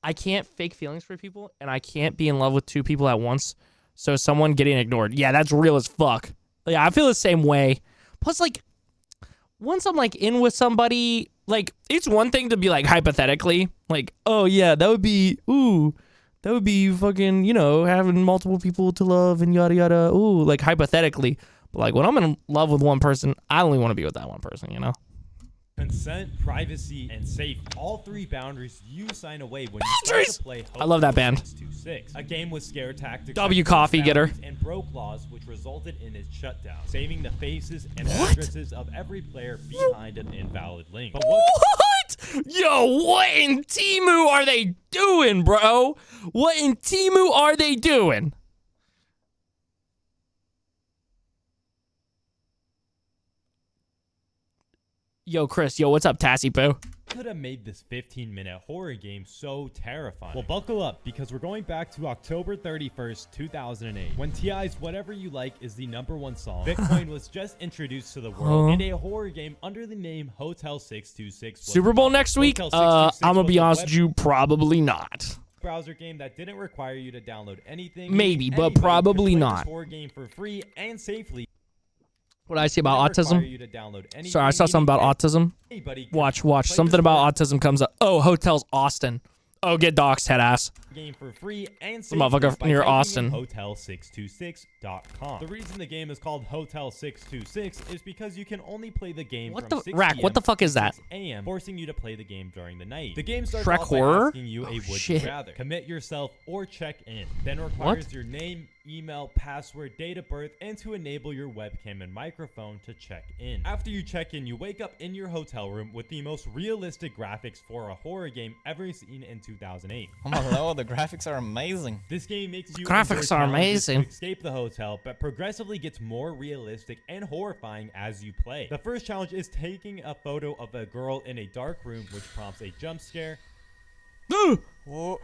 I can't fake feelings for people, and I can't be in love with two people at once. So someone getting ignored, yeah, that's real as fuck. Yeah, I feel the same way. Plus, like, once I'm like in with somebody, like, it's one thing to be like hypothetically, like, oh yeah, that would be fucking, you know, having multiple people to love and yada yada. Ooh, like hypothetically. But like when I'm in love with one person, I only want to be with that one person, you know? Consent, privacy, and safety. All three boundaries you sign away when you start to play I love that band. 626, a game with scare tactics, W coffee getter, and broke laws, which resulted in its shutdown, saving the faces and addresses of every player behind an invalid link. But what? Yo, what in Temu are they doing, bro? What in Temu are they doing? Yo, Chris. Yo, what's up, Tassie Boo? Could have made this 15-minute horror game so terrifying. Well, buckle up, because we're going back to October 31st, 2008, when T.I.'s Whatever You Like is the #1 song. Bitcoin was just introduced to the world, and a horror game under the name Hotel 626. Super Bowl next week? I'm gonna be honest with you, probably not. Browser game that didn't require you to download anything. Maybe, but probably not. Horror game for free and safely. What did I say about autism? Sorry, I saw something about autism. Watch. Something about autism comes up. Oh, Hotels Austin. Oh, get doxxed, head ass. Game for free and some motherfucker near Austin. Hotel626.com. The reason the game is called Hotel 626 is because you can only play the game what from the 6 rack? What the fuck is that? 6 a.m., forcing you to play the game during the night. The game starts Shrek off horror? by asking you a would you rather. Commit yourself or check in. Then requires your name, email, password, date of birth, and to enable your webcam and microphone to check in. After you check in, you wake up in your hotel room with the most realistic graphics for a horror game ever seen in 2008. Oh my lord, the graphics are amazing. This game makes you graphics are amazing. To escape the hotel, but progressively gets more realistic and horrifying as you play. The first challenge is taking a photo of a girl in a dark room, which prompts a jump scare. Whoa.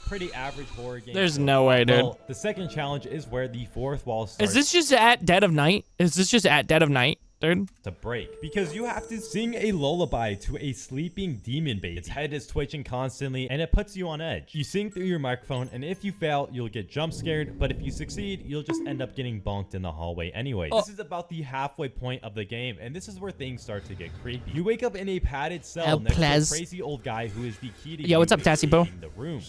Pretty average horror game. There's no way, dude. Well, the second challenge is where the fourth wall starts. Is this just at dead of night? Is this just at dead of night, dude? To break, because you have to sing a lullaby to a sleeping demon baby. Its head is twitching constantly, and it puts you on edge. You sing through your microphone, and if you fail, you'll get jump scared. But if you succeed, you'll just end up getting bonked in the hallway anyway. This is about the halfway point of the game, and this is where things start to get creepy. You wake up in a padded cell next to a crazy old guy who is the key to what's up, Tassie Bo? the room.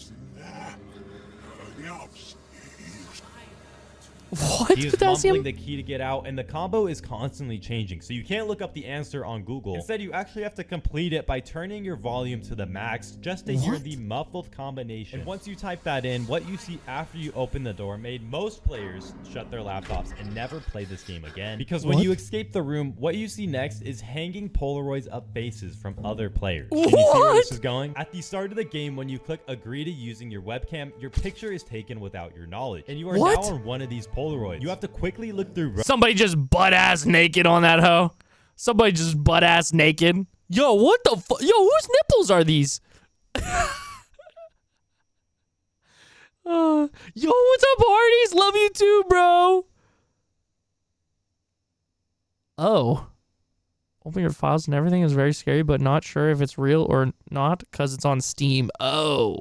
What? He is mumbling the key to get out, and the combo is constantly changing, so you can't look up the answer on Google. Instead, you actually have to complete it by turning your volume to the max just to hear the muffled combination. And once you type that in, what you see after you open the door made most players shut their laptops and never play this game again. Because when you escape the room, what you see next is hanging Polaroids of faces from other players. Can you see where this is going? At the start of the game, when you click agree to using your webcam, your picture is taken without your knowledge, and you are now on one of these Polaroids. You have to quickly look through. Somebody just butt-ass naked on that hoe. Somebody just butt-ass naked. Yo, what the fuck? Yo, whose nipples are these? Yo, what's up, Hardee's? Love you too, bro. Oh. Open your files and everything is very scary, but not sure if it's real or not because it's on Steam. Oh.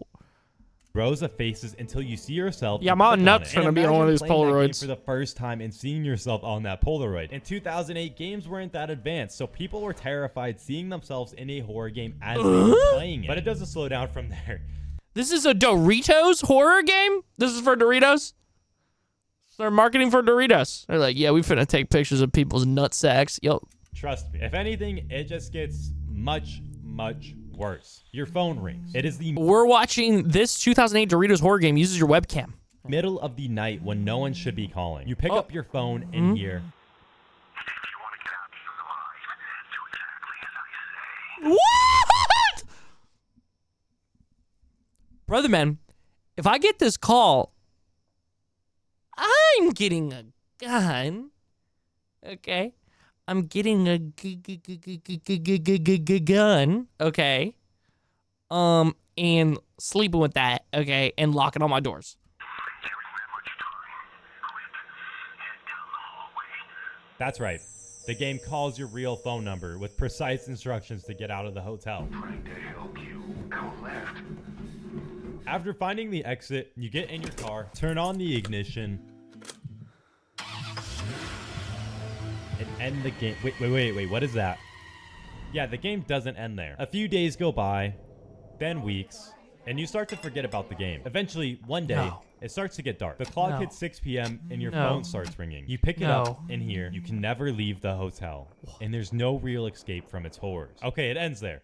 Rows of faces until you see yourself. Yeah, my nuts gonna be on one of these Polaroids for the first time and seeing yourself on that Polaroid. In 2008, games weren't that advanced, so people were terrified seeing themselves in a horror game as they were playing it. But it doesn't slow down from there. This is a Doritos horror game? This is for Doritos? They're marketing for Doritos. They're like, yeah, we finna take pictures of people's nut sacks. Yo. Trust me. If anything, it just gets much, much worse. Your phone rings. It is the We're watching this 2008 Doritos horror game uses your webcam. Middle of the night when no one should be calling. You pick up your phone and hear. What? Brother man, if I get this call, I'm getting a gun. Okay? I'm getting a gun, okay? And sleeping with that, okay? And locking all my doors. That's right. The game calls your real phone number with precise instructions to get out of the hotel. Trying to help you. Go left. After finding the exit, you get in your car, turn on the ignition, and end the game. Wait, what is that? Yeah, the game doesn't end there. A few days go by, then weeks, and you start to forget about the game. Eventually, one day, it starts to get dark. The clock hits 6 p.m. and your phone starts ringing. You pick it up, and here, you can never leave the hotel. And there's no real escape from its horrors. Okay, it ends there.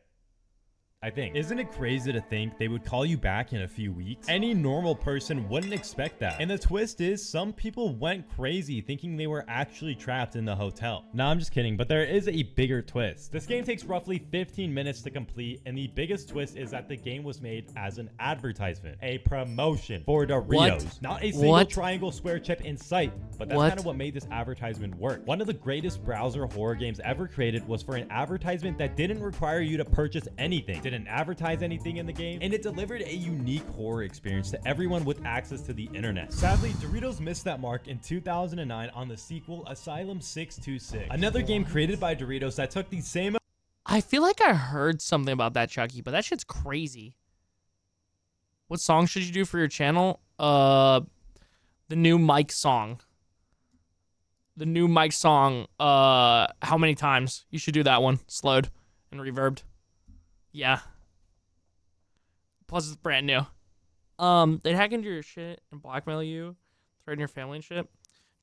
I think. Isn't it crazy to think they would call you back in a few weeks? Any normal person wouldn't expect that. And the twist is, some people went crazy thinking they were actually trapped in the hotel. Nah, I'm just kidding, but there is a bigger twist. This game takes roughly 15 minutes to complete, and the biggest twist is that the game was made as an advertisement, a promotion for Doritos. Not a single triangle square chip in sight, but that's kind of what made this advertisement work. One of the greatest browser horror games ever created was for an advertisement that didn't require you to purchase anything, didn't advertise anything in the game, and it delivered a unique horror experience to everyone with access to the internet. Sadly, Doritos missed that mark in 2009 on the sequel Asylum 626, another game created by Doritos that took the same. I feel like I heard something about that, Chucky, but that shit's crazy. What song should you do for your channel? The new Mike song. The new Mike song, how many times? You should do that one, slowed and reverbed. Yeah. Plus, it's brand new. They hack into your shit and blackmail you, threaten your family and shit.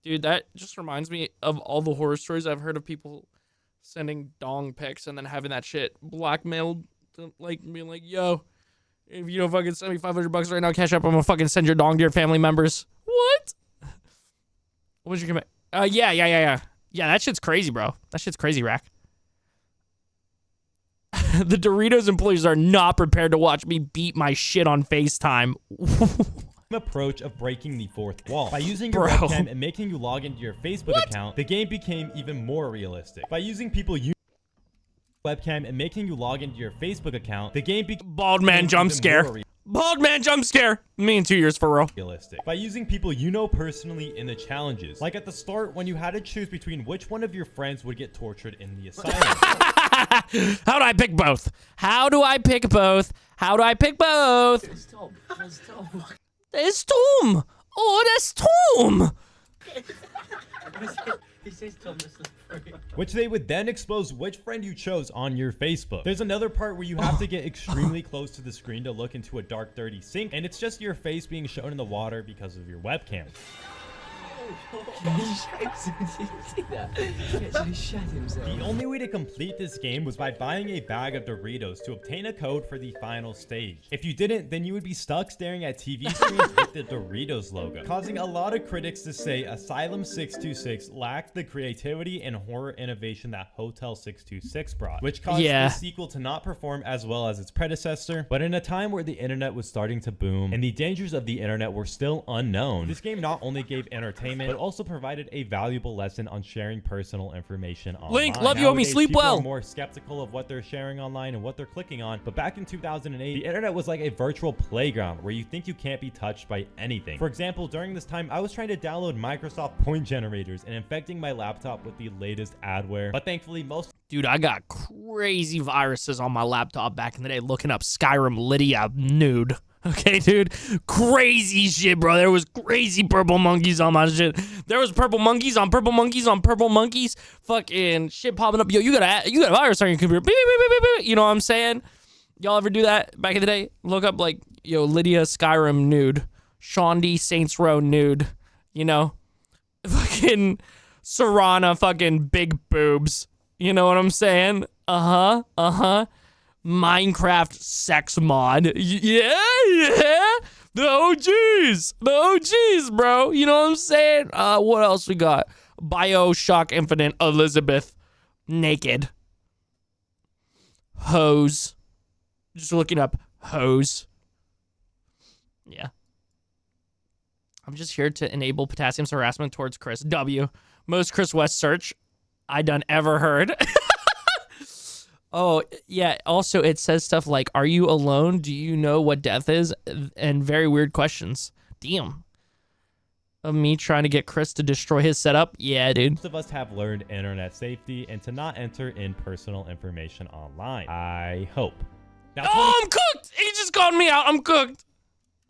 Dude, that just reminds me of all the horror stories I've heard of people sending dong pics and then having that shit blackmailed, to, like, being like, yo, if you don't fucking send me $500 right now, cash up, I'm gonna fucking send your dong to your family members. What? What was your commit? Yeah. Yeah, that shit's crazy, bro. That shit's crazy, Rack. The Doritos employees are not prepared to watch me beat my shit on FaceTime. Approach of breaking the fourth wall. By using your webcam and making you log into your Facebook account, the game became even more realistic. By using people webcam and making you log into your Facebook account, the game became bald man jump scare. Bald man jump scare. Me in 2 years for real. Realistic. By using people you know personally in the challenges. Like at the start when you had to choose between which one of your friends would get tortured in the asylum. How do I pick both? How do I pick both? How do I pick both? It's Tom. It's Tom. There's Tom. Oh, there's Tom. It says Tom. Which they would then expose which friend you chose on your Facebook. There's another part where you have to get extremely close to the screen to look into a dark, dirty sink, and it's just your face being shown in the water because of your webcam. The only way to complete this game was by buying a bag of Doritos to obtain a code for the final stage. If you didn't, then you would be stuck staring at TV screens with the Doritos logo, causing a lot of critics to say Asylum 626 lacked the creativity and horror innovation that Hotel 626 brought, which caused the sequel to not perform as well as its predecessor. But in a time where the internet was starting to boom and the dangers of the internet were still unknown, this game not only gave entertainment but also provided a valuable lesson on sharing personal information online. Link, love you, homie, sleep well. People are more skeptical of what they're sharing online and what they're clicking on, but back in 2008, the internet was like a virtual playground where you think you can't be touched by anything. For example, during this time, I was trying to download Microsoft point generators and infecting my laptop with the latest adware, but thankfully Dude, I got crazy viruses on my laptop back in the day looking up Skyrim Lydia nude. Okay, dude, crazy shit, bro. There was crazy purple monkeys on my shit. There was purple monkeys on purple monkeys on purple monkeys. Fucking shit popping up. Yo, you got a virus on your computer. Beep, beep, beep, beep, beep. You know what I'm saying? Y'all ever do that back in the day? Look up like, yo, Lydia Skyrim nude, Shaundi Saints Row nude. You know, fucking Serana fucking big boobs. You know what I'm saying? Uh-huh. Minecraft sex mod. Yeah. The OGs, bro. You know what I'm saying? What else we got? BioShock Infinite Elizabeth naked. Hose. Just looking up hose. Yeah. I'm just here to enable potassium's harassment towards Chris W. Most Chris West search I done ever heard. Oh, yeah. Also, it says stuff like, are you alone? Do you know what death is? And very weird questions. Damn. of me trying to get Chris to destroy his setup. Yeah, dude. Most of us have learned internet safety and to not enter in personal information online. I hope. Now, Oh, I'm cooked. He just called me out. I'm cooked.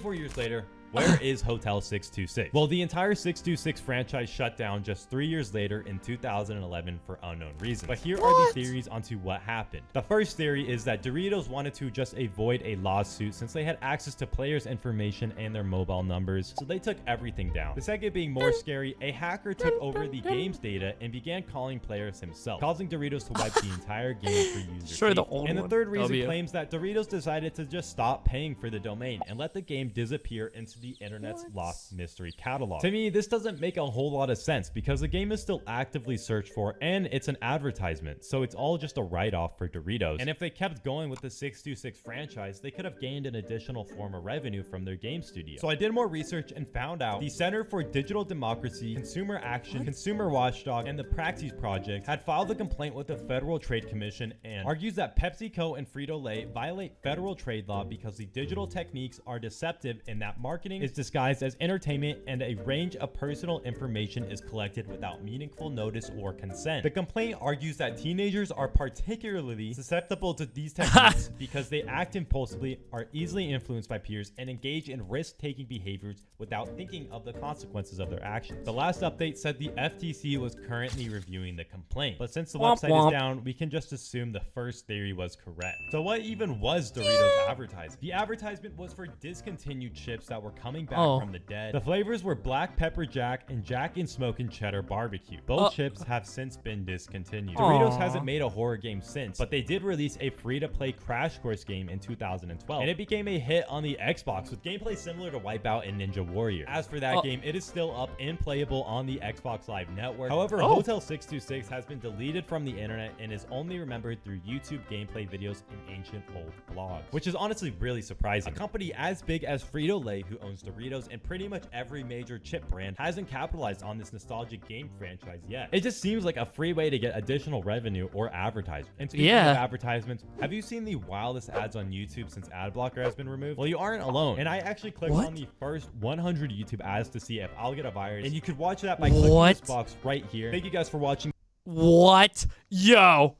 4 years later, where is Hotel 626? Well, the entire 626 franchise shut down just 3 years later in 2011 for unknown reasons. But here are the theories onto what happened. The first theory is that Doritos wanted to just avoid a lawsuit since they had access to players' information and their mobile numbers, so they took everything down. The second being more scary, a hacker took over the game's data and began calling players himself, causing Doritos to wipe the entire game for user Sure, the safety. old And the one. third reason W. claims that Doritos decided to just stop paying for the domain and let the game disappear into the internet's lost mystery catalog. To me, this doesn't make a whole lot of sense because the game is still actively searched for and it's an advertisement, so it's all just a write-off for Doritos. And if they kept going with the 626 franchise, they could have gained an additional form of revenue from their game studio. So I did more research and found out the Center for Digital Democracy, Consumer Action, Consumer Watchdog, and the Praxis Project had filed a complaint with the Federal Trade Commission and argues that PepsiCo and Frito-Lay violate federal trade law because the digital techniques are deceptive and that marketing is disguised as entertainment and a range of personal information is collected without meaningful notice or consent. The complaint argues that teenagers are particularly susceptible to these techniques because they act impulsively, are easily influenced by peers, and engage in risk-taking behaviors without thinking of the consequences of their actions. The last update said the FTC was currently reviewing the complaint, but since the website is down, we can just assume the first theory was correct. So what even was Doritos advertising? The advertisement was for discontinued chips that were coming back from the dead. The flavors were Black Pepper Jack and Jack and Smokin' Cheddar Barbecue. Both chips have since been discontinued. Doritos hasn't made a horror game since, but they did release a free-to-play Crash Course game in 2012, and it became a hit on the Xbox with gameplay similar to Wipeout and Ninja Warrior. As for that game, it is still up and playable on the Xbox Live network. However, Hotel 626 has been deleted from the internet and is only remembered through YouTube gameplay videos and ancient old blogs, which is honestly really surprising. A company as big as Frito-Lay, who owns Doritos and pretty much every major chip brand, hasn't capitalized on this nostalgic game franchise yet. It just seems like a free way to get additional revenue or advertisement. And speaking of advertisements, have you seen the wildest ads on YouTube since ad blocker has been removed? Well, you aren't alone. And I actually clicked on the first 100 YouTube ads to see if I'll get a virus, and you could watch that by clicking this box right here. Thank you guys for watching. What? Yo,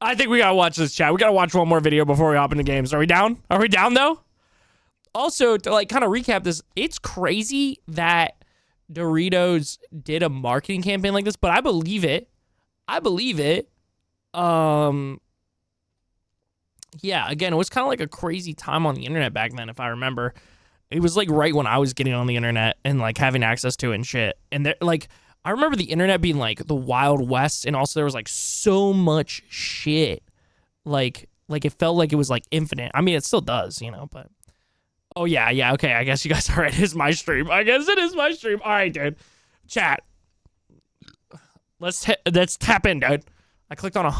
I think we gotta watch this, chat. We gotta watch one more video before we hop into games. Are we down? Are we down though? Also, to like kind of recap this, it's crazy that Doritos did a marketing campaign like this, but I believe it. I believe it. Yeah, again, it was kind of like a crazy time on the internet back then, if I remember. It was like right when I was getting on the internet and like having access to it and shit. And there, like, I remember the internet being like the Wild West, and also there was like so much shit. Like it felt like it was like infinite. I mean, it still does, you know, but oh yeah, okay. I guess you guys are right. It is my stream. I guess it is my stream. All right, dude. Chat. Let's tap in, dude. I clicked on